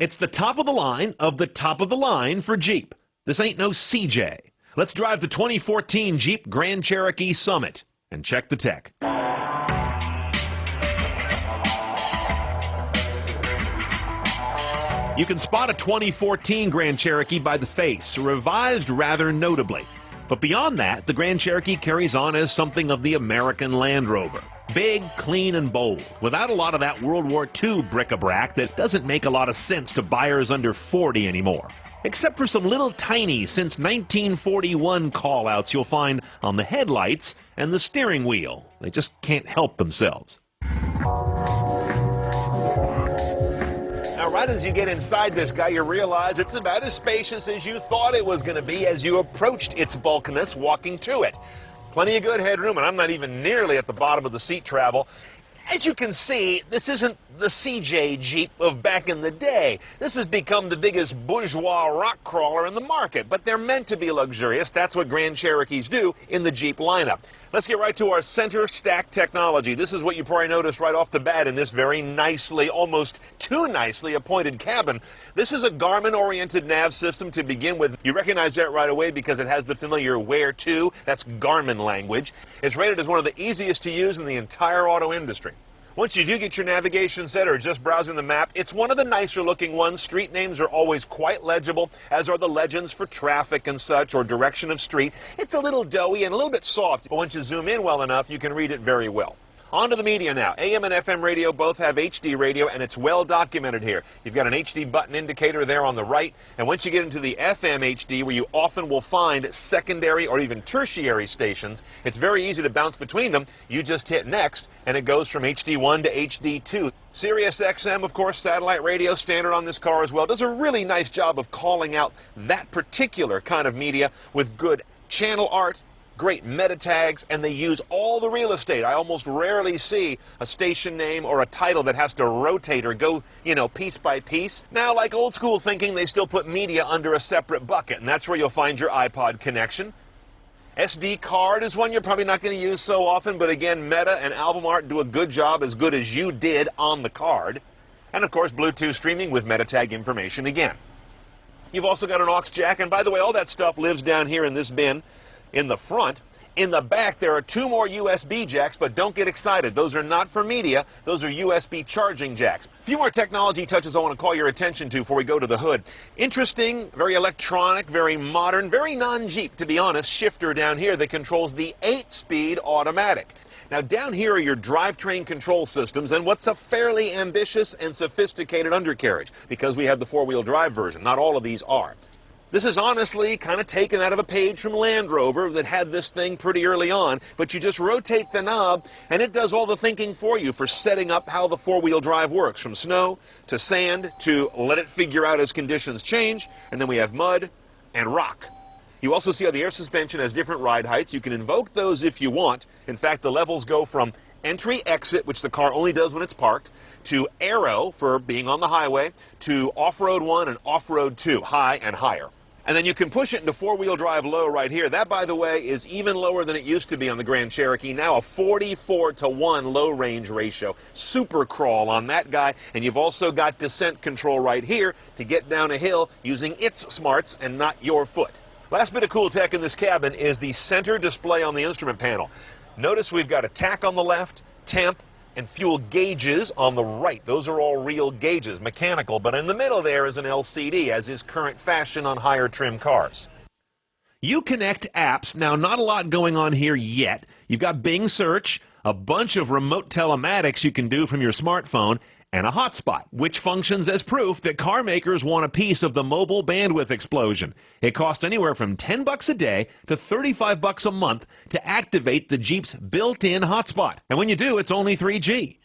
It's the top of the line of the top of the line for Jeep. This ain't no CJ. Let's drive the 2014 Jeep Grand Cherokee Summit and check the tech. You can spot a 2014 Grand Cherokee by the face, revised rather notably. But beyond that, the Grand Cherokee carries on as something of the American Land Rover. Big, clean, and bold, without a lot of that World War II bric-a-brac that doesn't make a lot of sense to buyers under 40 anymore. Except for some little tiny since 1941 call-outs you'll find on the headlights and the steering wheel. They just can't help themselves. Now, right as you get inside this guy, you realize it's about as spacious as you thought it was going to be as you approached its bulkiness walking to it. Plenty of good headroom, and I'm not even nearly at the bottom of the seat travel. As you can see, this isn't the CJ Jeep of back in the day. This has become the biggest bourgeois rock crawler in the market, but they're meant to be luxurious. That's what Grand Cherokees do in the Jeep lineup. Let's get right to our center stack technology. This is what you probably noticed right off the bat in this very nicely, almost too nicely appointed cabin. This is a Garmin-oriented nav system to begin with. You recognize that right away because it has the familiar where to. That's Garmin language. It's rated as one of the easiest to use in the entire auto industry. Once you do get your navigation set or just browsing the map, it's one of the nicer looking ones. Street names are always quite legible, as are the legends for traffic and such, or direction of street. It's a little doughy and a little bit soft, but once you zoom in well enough, you can read it very well. On to the media now. AM and FM radio both have HD radio, and it's well documented here. You've got an HD button indicator there on the right, and once you get into the FM HD, where you often will find secondary or even tertiary stations, it's very easy to bounce between them. You just hit next, and it goes from HD1 to HD2. Sirius XM, of course, satellite radio, standard on this car as well, does a really nice job of calling out that particular kind of media with good channel art, great meta tags, and they use all the real estate. I almost rarely see a station name or a title that has to rotate or go, piece by piece. Now, like old school thinking, they still put media under a separate bucket, and that's where you'll find your iPod connection. SD card is one you're probably not going to use so often, but again, meta and album art do a good job, as good as you did on the card. And of course, Bluetooth streaming with meta tag information again. You've also got an aux jack, and by the way, all that stuff lives down here in this bin. In the front. In the back, there are two more USB jacks, but don't get excited. Those are not for media. Those are USB charging jacks. A few more technology touches I want to call your attention to before we go to the hood. Interesting, very electronic, very modern, very non-Jeep, to be honest, shifter down here that controls the 8-speed automatic. Now, down here are your drivetrain control systems and what's a fairly ambitious and sophisticated undercarriage, because we have the four-wheel drive version. Not all of these are. This is honestly kind of taken out of a page from Land Rover that had this thing pretty early on, but you just rotate the knob and it does all the thinking for you for setting up how the four-wheel drive works, from snow to sand to let it figure out as conditions change, and then we have mud and rock. You also see how the air suspension has different ride heights. You can invoke those if you want. In fact, the levels go from entry, exit, which the car only does when it's parked, to aero for being on the highway, to off-road 1 and off-road 2, high and higher. And then you can push it into four-wheel drive low right here. That, by the way, is even lower than it used to be on the Grand Cherokee. Now a 44-to-1 low-range ratio. Super crawl on that guy. And you've also got descent control right here to get down a hill using its smarts and not your foot. Last bit of cool tech in this cabin is the center display on the instrument panel. Notice we've got a tach on the left, temp, and fuel gauges on the right. Those are all real gauges, mechanical, but in the middle there is an LCD, as is current fashion on higher trim cars. You connect apps. Now, not a lot going on here yet. You've got Bing search, a bunch of remote telematics you can do from your smartphone, and a hotspot, which functions as proof that car makers want a piece of the mobile bandwidth explosion. It costs anywhere from $10 a day to $35 a month to activate the Jeep's built-in hotspot. And when you do, it's only 3G.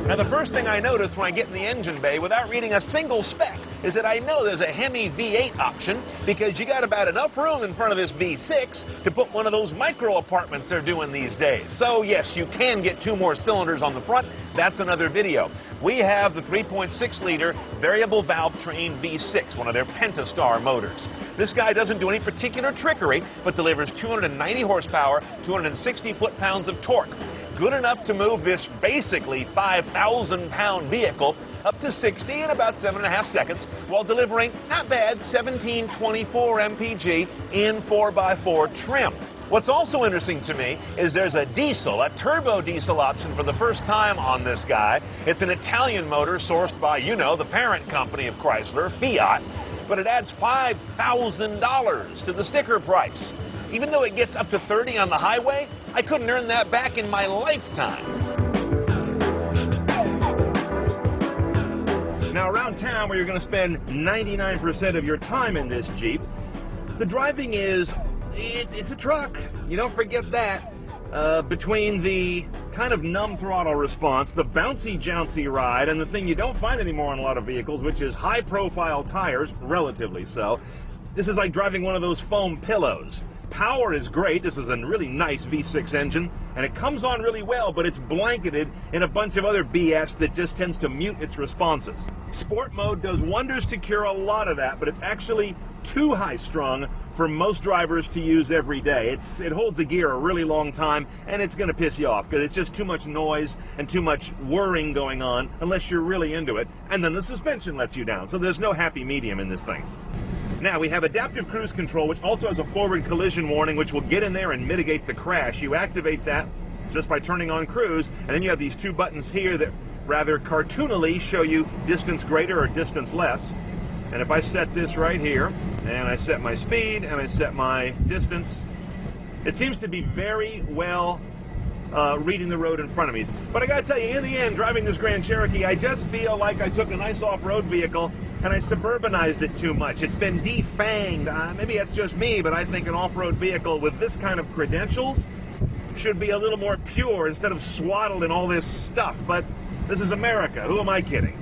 Now, the first thing I notice when I get in the engine bay, without reading a single spec, is that I know there's a Hemi V8 option because you got about enough room in front of this V6 to put one of those micro apartments they're doing these days. So yes, you can get 2 more cylinders on the front. That's another video. We have the 3.6-liter variable valve train V6, one of their Pentastar motors. This guy doesn't do any particular trickery, but delivers 290 horsepower, 260 foot-pounds of torque. Good enough to move this basically 5,000-pound vehicle up to 60 in about 7.5 seconds while delivering, not bad, 1724 mpg in 4x4 trim. What's also interesting to me is there's a diesel, a turbo diesel option for the first time on this guy. It's an Italian motor sourced by, you know, the parent company of Chrysler, Fiat, but it adds $5,000 to the sticker price. Even though it gets up to 30 on the highway, I couldn't earn that back in my lifetime. Now, around town where you're going to spend 99% of your time in this Jeep, the driving is, it's a truck. You don't forget that. Between the kind of numb throttle response, the bouncy-jouncy ride, and the thing you don't find anymore on a lot of vehicles, which is high-profile tires, relatively so, this is like driving one of those foam pillows. Power is great. This is a really nice V6 engine, and it comes on really well, but it's blanketed in a bunch of other BS that just tends to mute its responses. Sport mode does wonders to cure a lot of that, but it's actually too high-strung for most drivers to use every day. It holds the gear a really long time, and it's going to piss you off because it's just too much noise and too much whirring going on unless you're really into it, and then the suspension lets you down, so there's no happy medium in this thing. Now, we have adaptive cruise control, which also has a forward collision warning, which will get in there and mitigate the crash. You activate that just by turning on cruise, and then you have these 2 buttons here that rather cartoonily show you distance greater or distance less. And if I set this right here, and I set my speed, and I set my distance, it seems to be very well reading the road in front of me. But I gotta tell you, in the end, driving this Grand Cherokee, I just feel like I took a nice off-road vehicle and I suburbanized it too much. It's been defanged. Maybe that's just me, but I think an off-road vehicle with this kind of credentials should be a little more pure instead of swaddled in all this stuff. But this is America. Who am I kidding?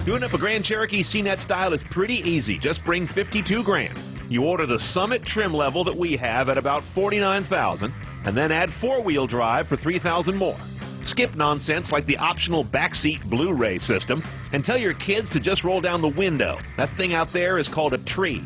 Doing up a Grand Cherokee C-Net style is pretty easy. Just bring 52 grand. You order the Summit trim level that we have at about $49,000, and then add 4-wheel drive for $3,000 more. Skip nonsense like the optional backseat Blu-ray system, and tell your kids to just roll down the window. That thing out there is called a tree.